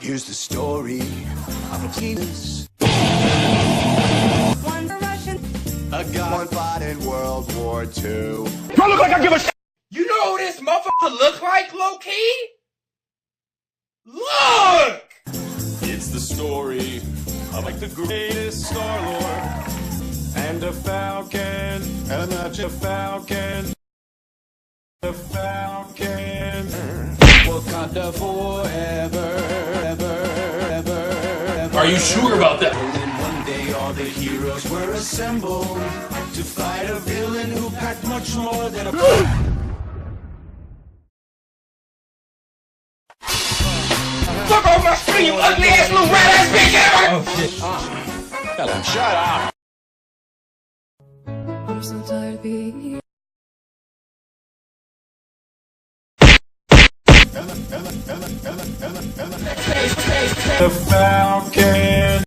Here's the story of a genius. One Russian. A guy one fought in World War II. I look like I give a shit. You know who this motherfucker look like, low-key? Look! It's the story of like the greatest Star-Lord and a falcon, and not a falcon. The falcon. Wakanda forever, ever. Are you sure about that? And then one day all the heroes were assembled to fight a villain who packed much more than a... Fuck off my screen, you ugly ass little rat ass bitch! Oh shit. Shut up. I'm so tired of being here. The falcon.